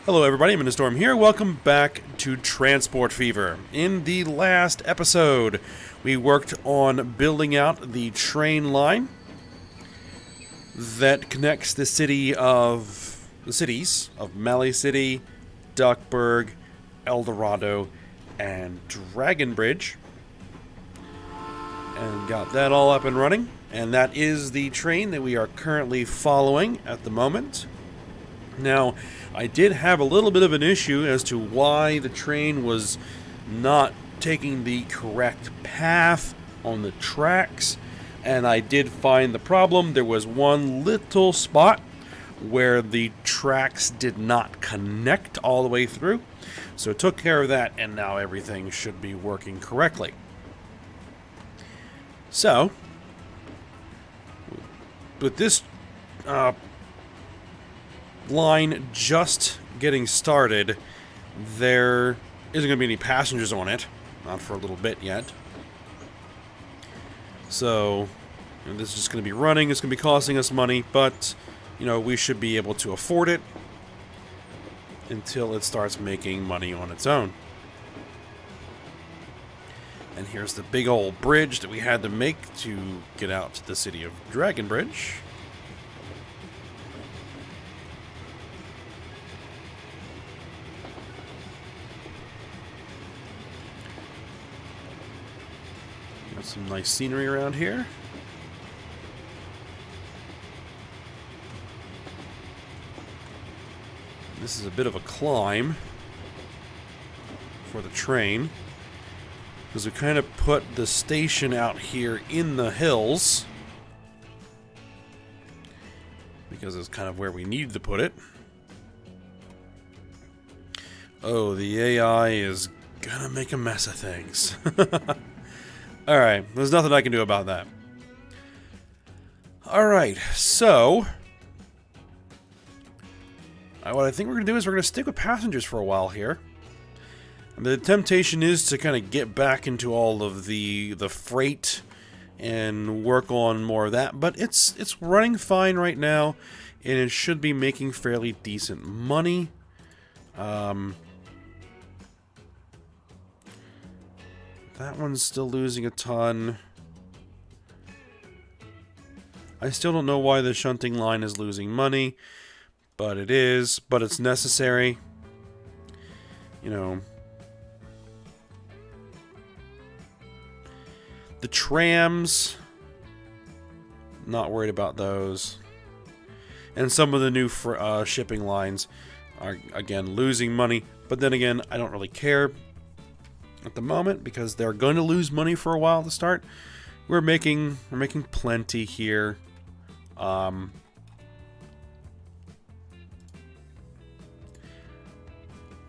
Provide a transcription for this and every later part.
Hello everybody, I'm Storm here. Welcome back to Transport Fever. In the last episode, we worked on building out the train line that connects the cities of Mali City, Duckburg, El Dorado, and Dragonbridge. And got that all up and running. And that is the train that we are currently following at the moment. Now, I did have a little bit of an issue as to why the train was not taking the correct path on the tracks, and I did find the problem. There was one little spot where the tracks did not connect all the way through, so I took care of that, and now everything should be working correctly. So, with this line just getting started, there isn't going to be any passengers on it, not for a little bit yet. So, this is just going to be running. It's going to be costing us money, but we should be able to afford it until it starts making money on its own. And here's the big old bridge that we had to make to get out to the city of Dragonbridge. Got some nice scenery around here. This is a bit of a climb for the train, because we kind of put the station out here in the hills, because it's kind of where we need to put it. Oh, the AI is gonna make a mess of things. Alright, there's nothing I can do about that. Alright, so what I think we're going to do is we're going to stick with passengers for a while here. And the temptation is to kind of get back into all of the freight and work on more of that. But it's running fine right now, and it should be making fairly decent money. That one's still losing a ton. I still don't know why the shunting line is losing money, but it is. But it's necessary. The trams, not worried about those. And some of the new shipping lines are, again, losing money. But then again, I don't really care at the moment, because they're going to lose money for a while to start. We're making plenty here.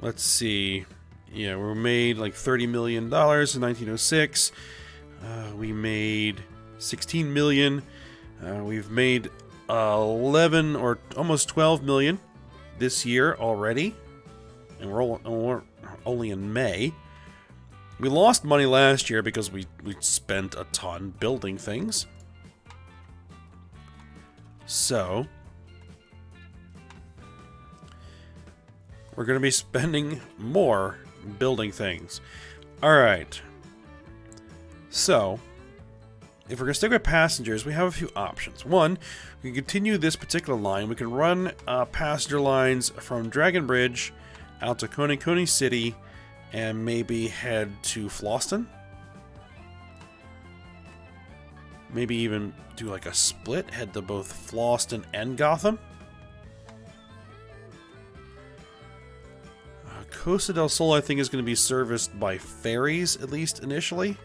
Let's see. Yeah, we made like $30 million in 1906. We made 16 million. We've made 11 or almost 12 million this year already, and we're only in May. We lost money last year because we spent a ton building things. So, we're going to be spending more building things. Alright. So, if we're going to stick with passengers, we have a few options. One, we can continue this particular line. We can run passenger lines from Dragonbridge out to Coney City, and maybe head to Floston. Maybe even do like a split, head to both Floston and Gotham. Costa del Sol, I think, is going to be serviced by ferries, at least initially.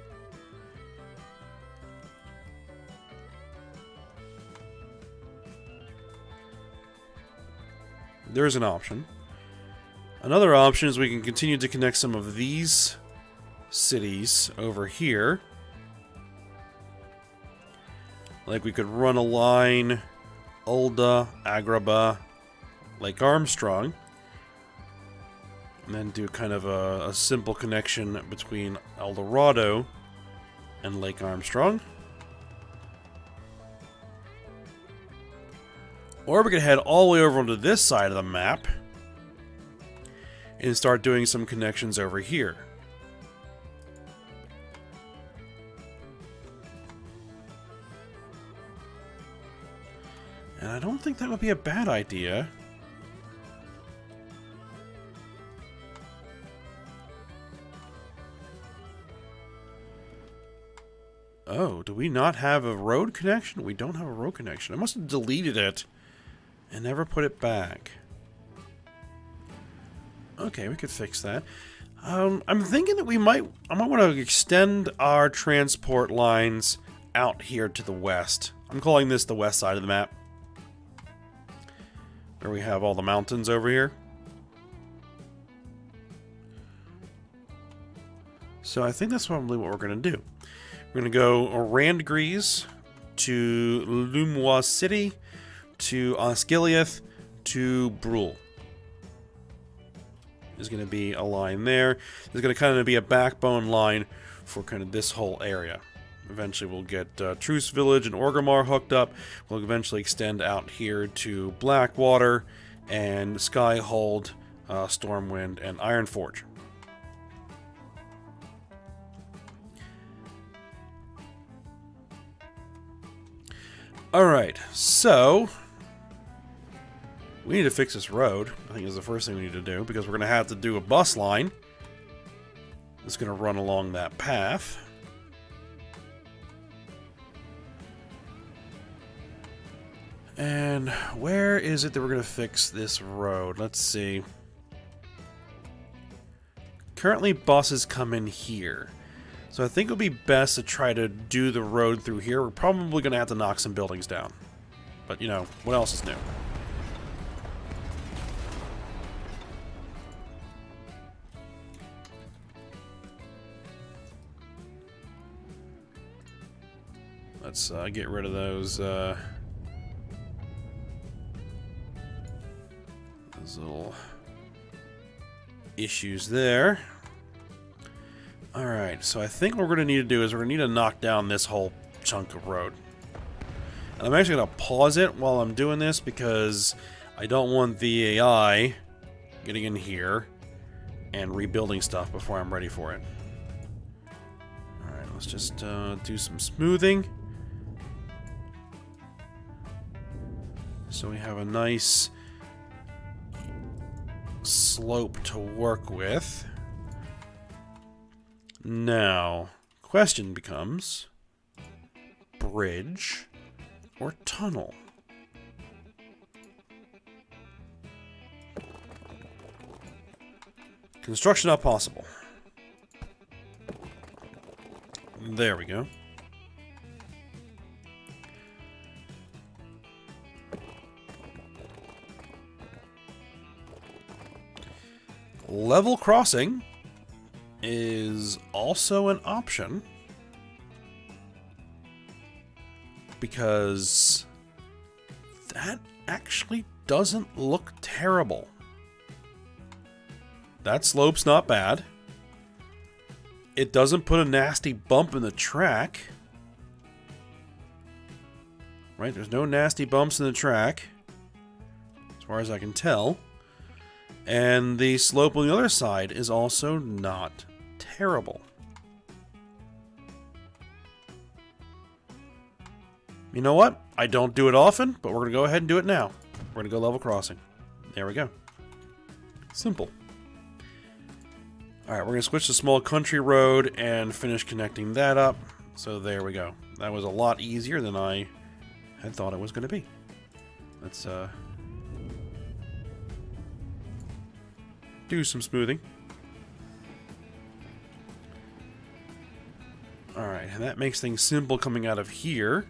There's an option. Another option is we can continue to connect some of these cities over here. Like we could run a line, Ulda, Agrabah, Lake Armstrong. And then do kind of a simple connection between El Dorado and Lake Armstrong. Or we could head all the way over onto this side of the map and start doing some connections over here. And I don't think that would be a bad idea. Oh, do we not have a road connection? We don't have a road connection. I must have deleted it and never put it back. Okay, we could fix that. I'm thinking that I might want to extend our transport lines out here to the west. I'm calling this the west side of the map, where we have all the mountains over here. So I think that's probably what we're going to do. We're going to go Randgries to Lumois City to Osgiliath to Brule. There's going to be a line there. There's going to kind of be a backbone line for kind of this whole area. Eventually we'll get Truce Village and Orgrimmar hooked up. We'll eventually extend out here to Blackwater and Skyhold, Stormwind, and Ironforge. Alright, so we need to fix this road. I think is the first thing we need to do, because we're going to have to do a bus line that's going to run along that path. And where is it that we're going to fix this road? Let's see. Currently, buses come in here. So I think it would be best to try to do the road through here. We're probably going to have to knock some buildings down. But, you know, what else is new? Let's get rid of those little issues there. Alright, so I think what we're going to need to do is we're going to need to knock down this whole chunk of road. And I'm actually going to pause it while I'm doing this, because I don't want the AI getting in here and rebuilding stuff before I'm ready for it. Alright, let's just do some smoothing. So we have a nice slope to work with. Now, question becomes, bridge or tunnel? Construction not possible. There we go. Level crossing is also an option, because that actually doesn't look terrible. That slope's not bad. It doesn't put a nasty bump in the track. Right, there's no nasty bumps in the track, as far as I can tell. And the slope on the other side is also not terrible. You know what? I don't do it often, but we're going to go ahead and do it now. We're going to go level crossing. There we go. Simple. Alright, we're going to switch to small country road and finish connecting that up. So there we go. That was a lot easier than I had thought it was going to be. Let's do some smoothing. Alright, and that makes things simple coming out of here.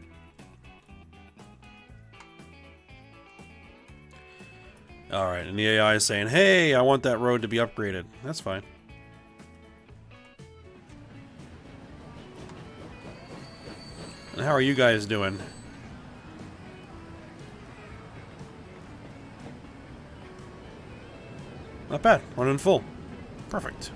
Alright, and the AI is saying, hey, I want that road to be upgraded. That's fine. And how are you guys doing? Not bad. Running full. Perfect.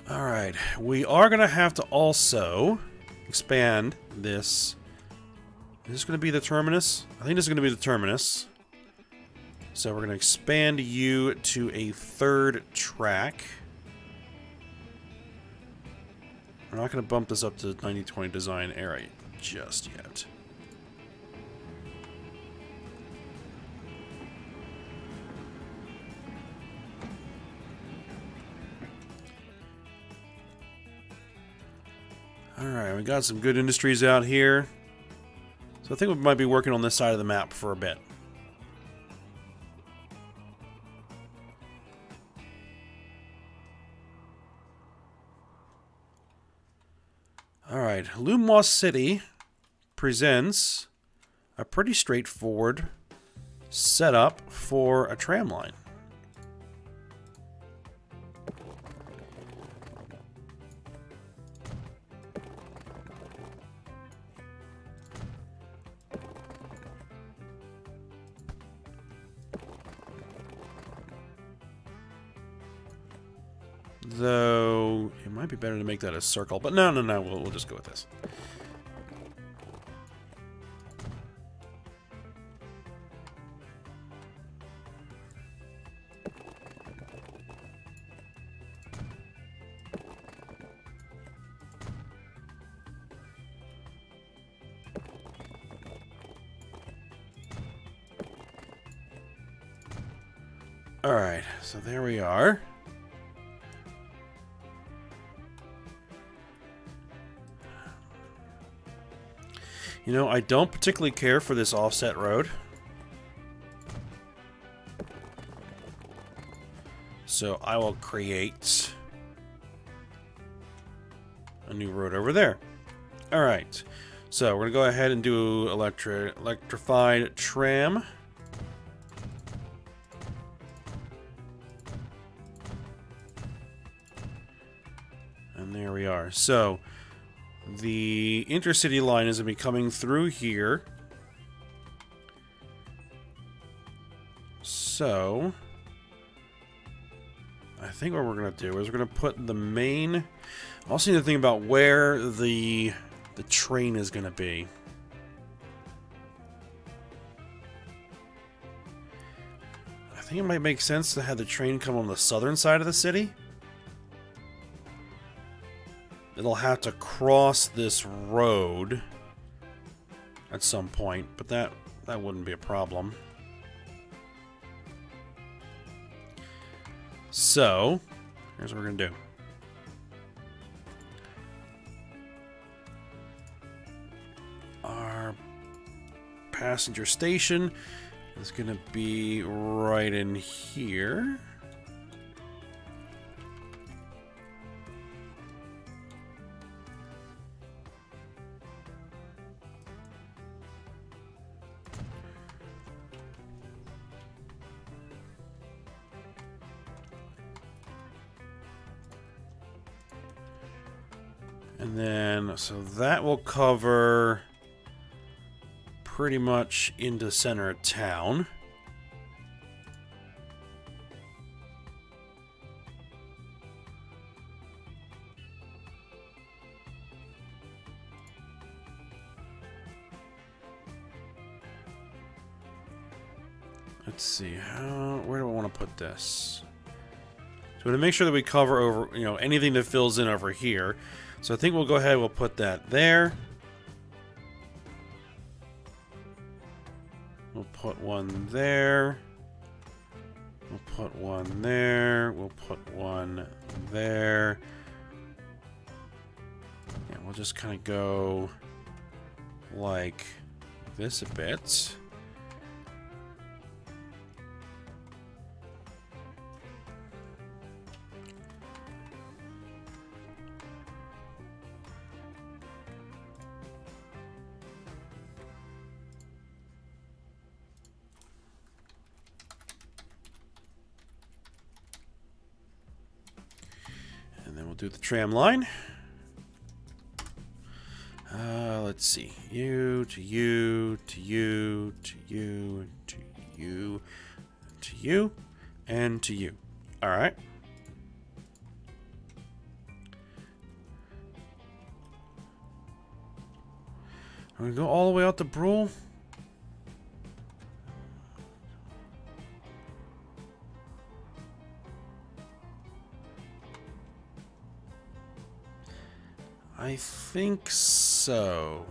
Alright. we are going to have to also expand this. Is this going to be the terminus? I think this is going to be the terminus. So we're going to expand you to a third track. We're not going to bump this up to 90/20 design area just yet. Alright, we got some good industries out here. So I think we might be working on this side of the map for a bit. Alright, Lumos City presents a pretty straightforward setup for a tram line. Though, it might be better to make that a circle, but no, we'll just go with this. Alright, so there we are. You know, I don't particularly care for this offset road. So I will create a new road over there. Alright, so we're going to go ahead and do electrified tram. And there we are. So the intercity line is going to be coming through here. So I think what we're going to do is we're going to put the main... I also need to think about where the train is going to be. I think it might make sense to have the train come on the southern side of the city. It'll have to cross this road at some point, but that wouldn't be a problem. So, here's what we're going to do. Our passenger station is going to be right in here. And then, so that will cover pretty much into center of town. Let's see, where do I want to put this? So to make sure that we cover over, anything that fills in over here. So I think we'll go ahead, we'll put that there. We'll put one there. We'll put one there. We'll put one there. Yeah, we'll just kind of go like this a bit. Do the tram line. Let's see. You to you to you to you to you to you and to you. All right. I'm gonna go all the way out to Brule. I think so.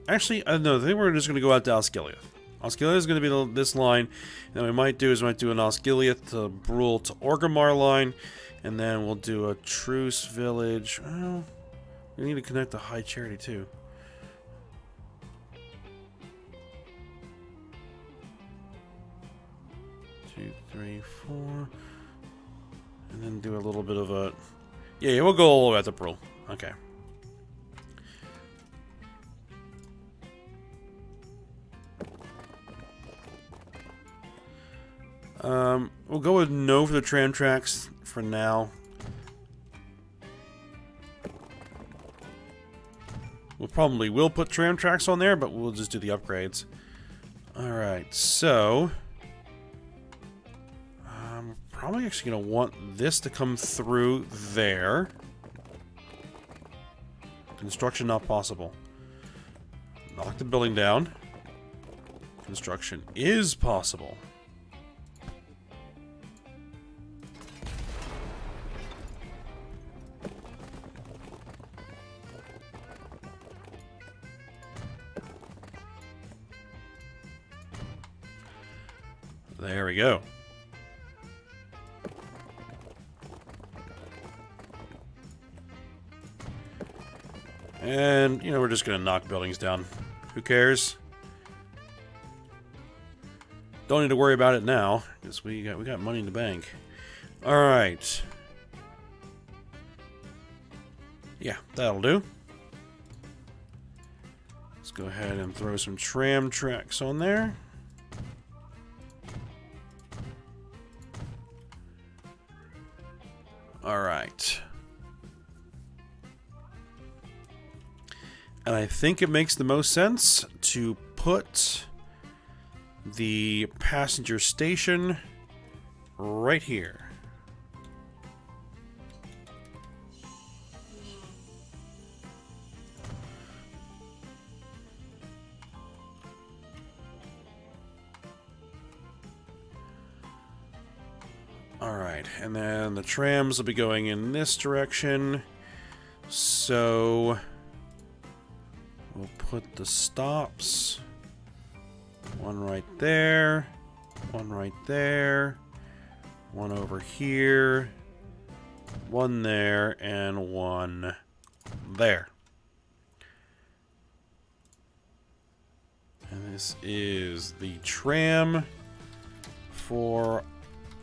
Actually, no, I think we're just going to go out to Osgiliath. Osgiliath is going to be this line. And then we might do an Osgiliath to Brule to Orgrimmar line. And then we'll do a Truce Village. Well, we need to connect to High Charity too. Two, three, four. And then do a little bit of a... Yeah, we'll go all the way out to Brule. Okay. We'll go with no for the tram tracks for now. We probably will put tram tracks on there, but we'll just do the upgrades. Alright, so... I'm probably actually going to want this to come through there. Construction not possible. Knock the building down. Construction is possible. There we go. And, we're just going to knock buildings down. Who cares? Don't need to worry about it now, because we got money in the bank. Alright. Yeah, that'll do. Let's go ahead and throw some tram tracks on there. Alright. And I think it makes the most sense to put the passenger station right here. Alright, and then the trams will be going in this direction. So we'll put the stops. One right there. One right there. One over here. One there. And one there. And this is the tram for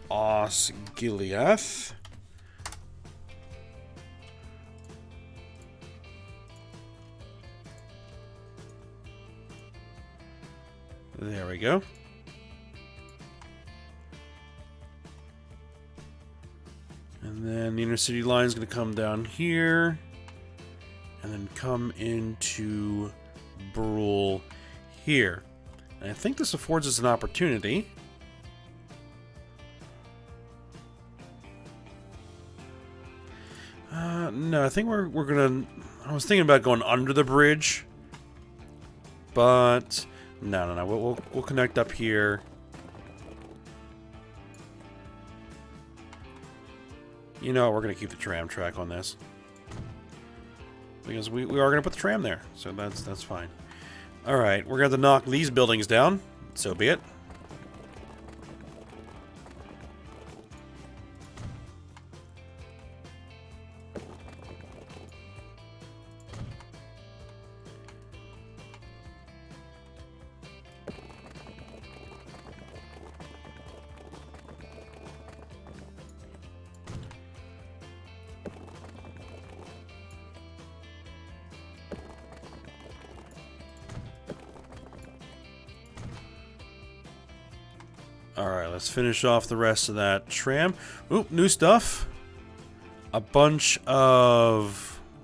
Osgiliath. There we go. And then the inner city line is going to come down here and then come into Brule here. And I think this affords us an opportunity. No, I think we're gonna... I was thinking about going under the bridge, but no. We'll connect up here. You know, we're gonna keep the tram track on this because we are gonna put the tram there, so that's fine. All right, we're gonna have to knock these buildings down. So be it. Alright, let's finish off the rest of that tram. Oop, new stuff. A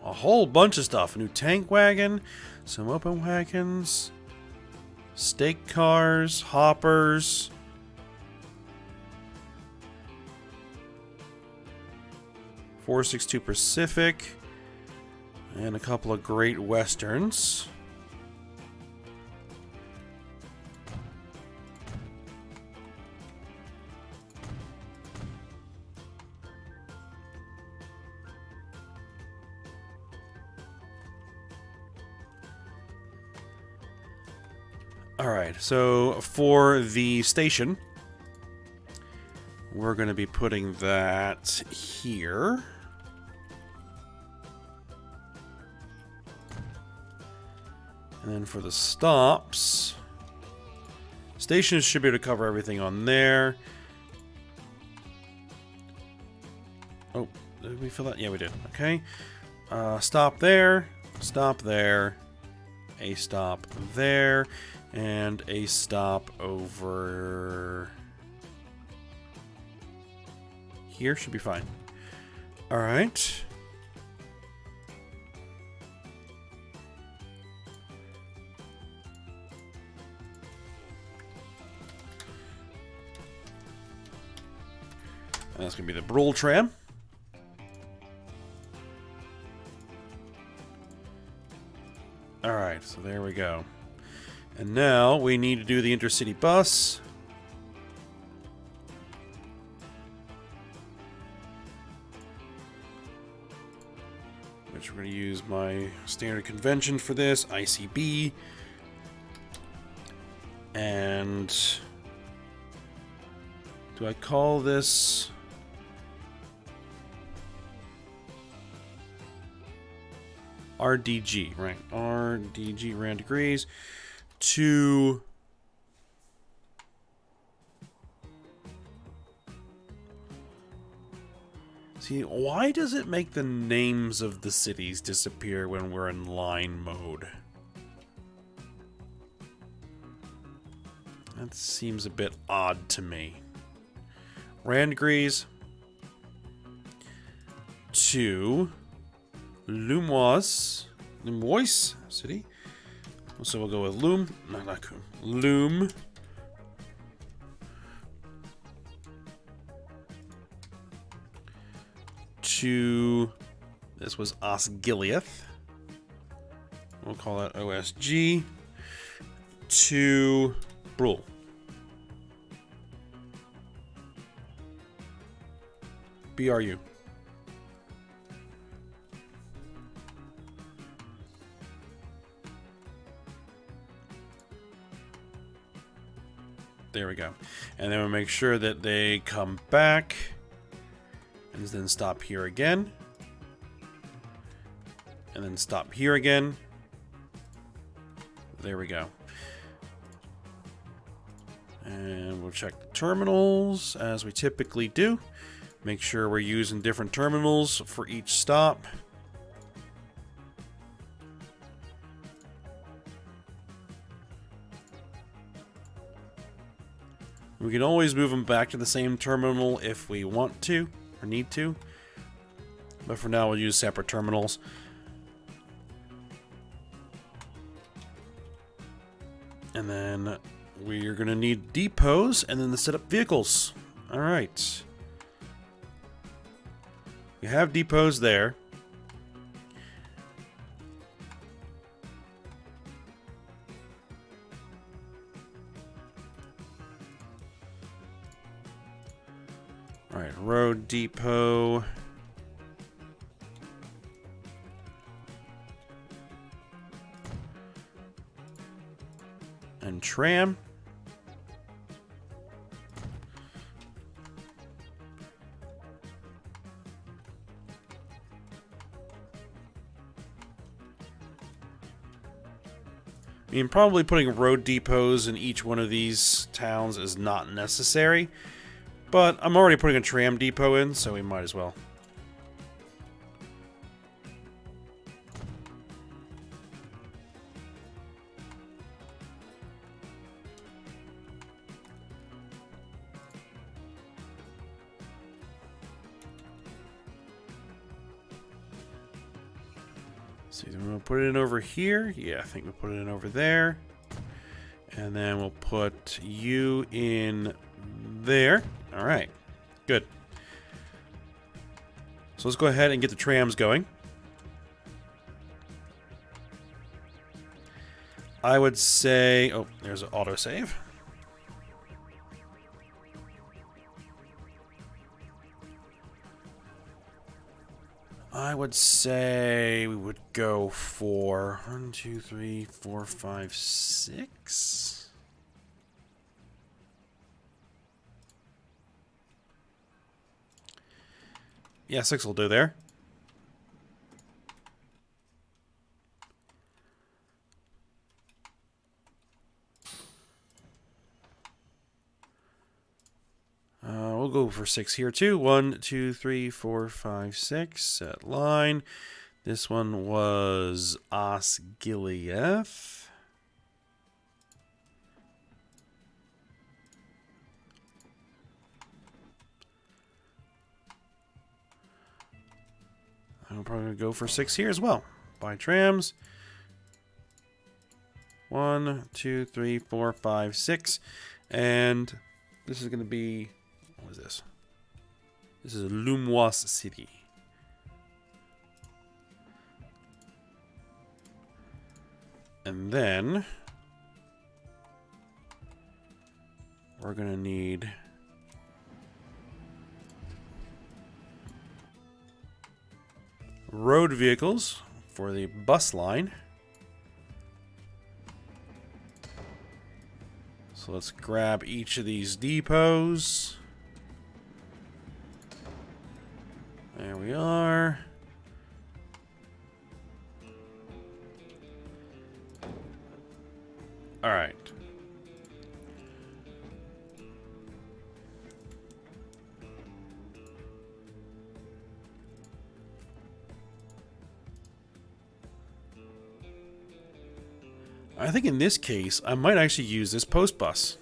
whole bunch of stuff. A new tank wagon. Some open wagons. Steak cars, hoppers. .462 Pacific. And a couple of Great Westerns. Alright, so for the station, we're going to be putting that here. And then for the stops, stations should be able to cover everything on there. Oh, did we fill that? Yeah, we did. Okay. Stop there, a stop there, and a stop over here should be fine. All right. And that's going to be the Brule tram. Alright, so there we go. And now we need to do the intercity bus. Which we're going to use my standard convention for this, ICB. And do I call this... RDG, right? RDG, rand degrees, to see, why does it make the names of the cities disappear when we're in line mode? That seems a bit odd to me. Rand degrees to Lumois city. So we'll go with Loom. No, not Coom. Loom. To this was Osgiliath. We'll call that OSG. To Brule. BRU. There we go. And then we'll make sure that they come back. And then stop here again. And then stop here again. There we go. And we'll check the terminals as we typically do. Make sure we're using different terminals for each stop. We can always move them back to the same terminal if we want to or need to. But for now, we'll use separate terminals. And then we're going to need depots and then to set up vehicles. All right. We have depots there. All right, road depot. And tram. I mean, probably putting road depots in each one of these towns is not necessary. But I'm already putting a tram depot in, so we might as well. See, then we'll put it in over here. Yeah, I think we'll put it in over there. And then we'll put you in there. All right, good. So let's go ahead and get the trams going. I would say, oh, there's an autosave. I would say we would go for 1, 2, 3, 4, 5, 6. Yeah, 6 will do there. We'll go for 6 here too. 1, 2, 3, 4, 5, 6. Set line. This one was Osgiliath. I'm probably going to go for 6 here as well. By trams. 1, 2, 3, 4, 5, 6. And this is going to be... what is this? This is Lumois City. And then... we're going to need... road vehicles for the bus line. So let's grab each of these depots. There we are. All right. I think in this case, I might actually use this post bus.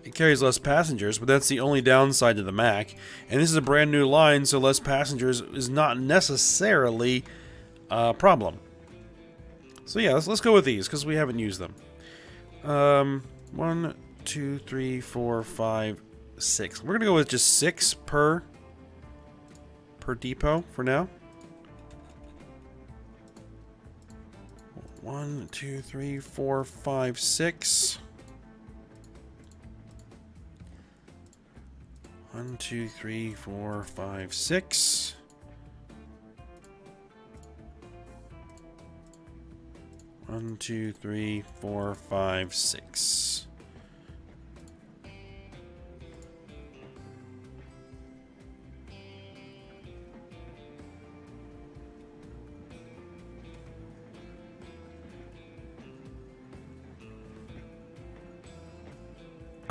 It carries less passengers, but that's the only downside to the Mac. And this is a brand new line, so less passengers is not necessarily a problem. So yeah, let's go with these, because we haven't used them. 1, 2, 3, 4, 5, 6. We're gonna go with just 6 per depot for now. 1, 2, 3, 4, 5, 6. 1, 2, 3, 4, 5, 6. 1, 2, 3, 4, 5, 6.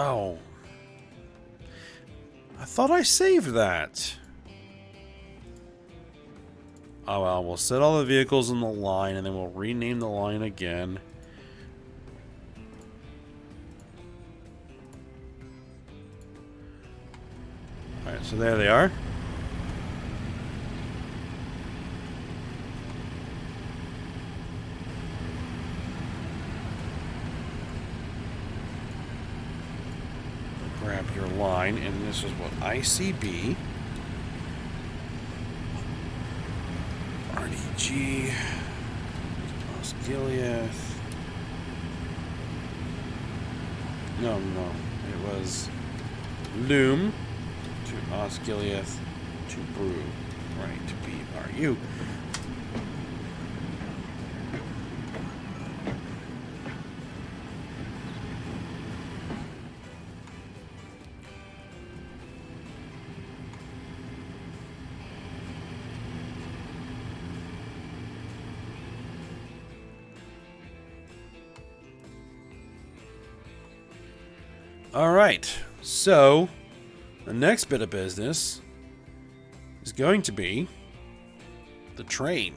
Oh. I thought I saved that. Oh well, we'll set all the vehicles in the line and then we'll rename the line again. Alright, so there they are. Grab your line, and this is what ICB, RDG, Osgiliath. No, it was Loom to Osgiliath to Brew, right? To BRU. All right, so the next bit of business is going to be the train.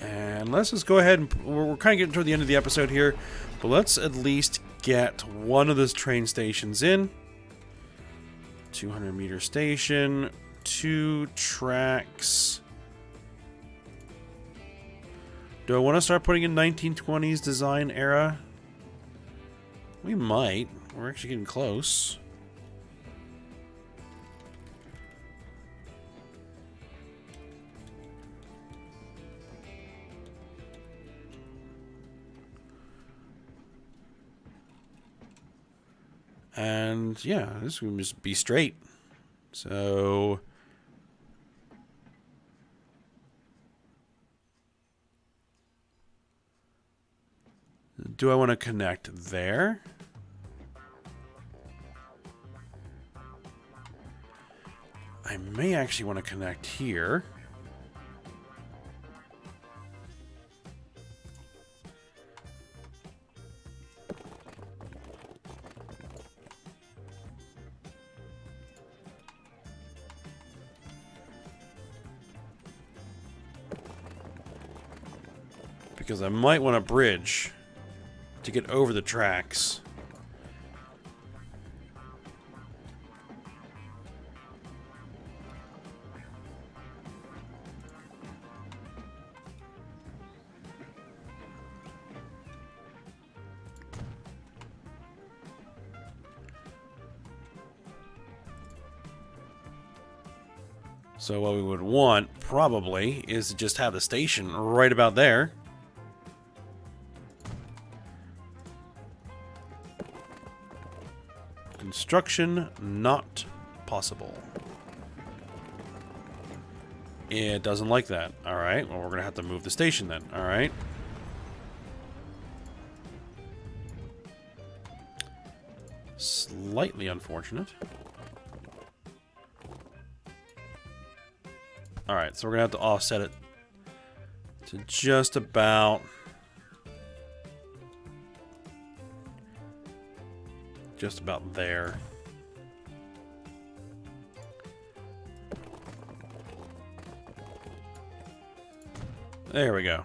And let's just go ahead and... We're kind of getting toward the end of the episode here. But let's at least get one of those train stations in. 200-meter station. 2 tracks. Do I want to start putting in 1920s design era? We might. We're actually getting close. And yeah, this will just be straight. So do I want to connect there? I may actually want to connect here. Because I might want a bridge to get over the tracks. So what we would want, probably, is to just have the station right about there. Construction not possible. It doesn't like that. Alright, well, we're going to have to move the station then. Alright. Slightly unfortunate. Alright, so we're going to have to offset it to just about... just about there. There we go.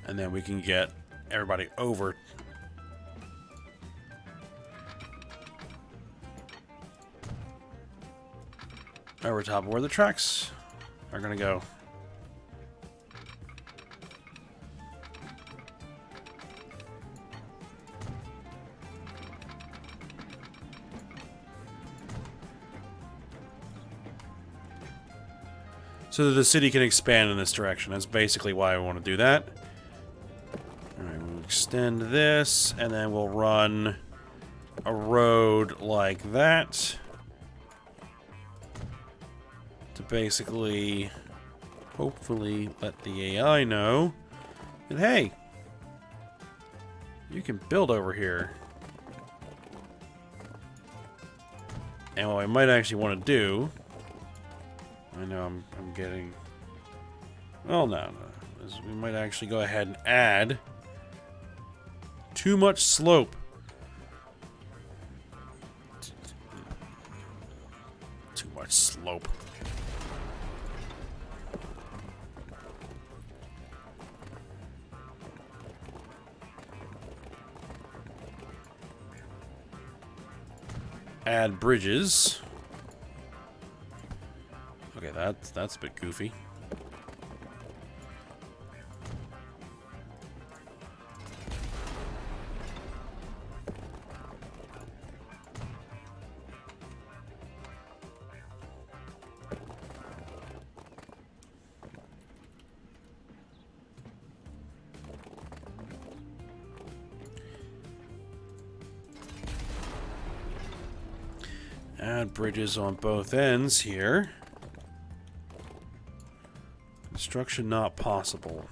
And then we can get everybody over top of where the tracks are gonna go. So that the city can expand in this direction. That's basically why I want to do that. Alright, we'll extend this, and then we'll run a road like that. To basically, hopefully, let the AI know that, hey, you can build over here. And what I might actually want to do, I know I'm getting, well, no, is we might actually go ahead and add too much slope. Too much slope. Add bridges. Okay, that's a bit goofy. Add bridges on both ends here. Construction not possible.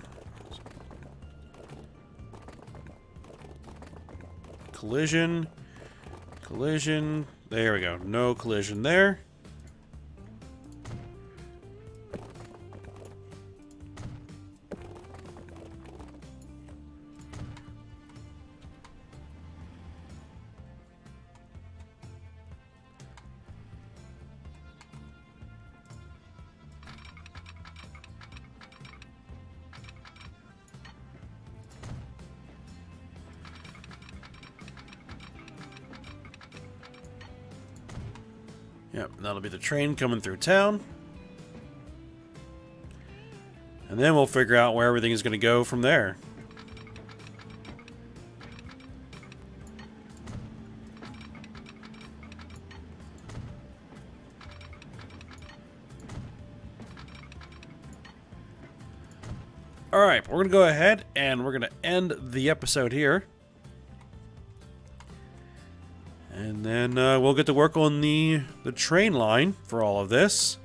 Collision. Collision. There we go. No collision there. Yep, that'll be the train coming through town. And then we'll figure out where everything is going to go from there. Alright, we're going to go ahead and we're going to end the episode here. And then we'll get to work on the train line for all of this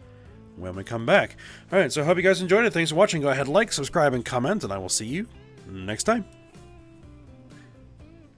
when we come back. Alright, so I hope you guys enjoyed it. Thanks for watching. Go ahead, like, subscribe, and comment, and I will see you next time.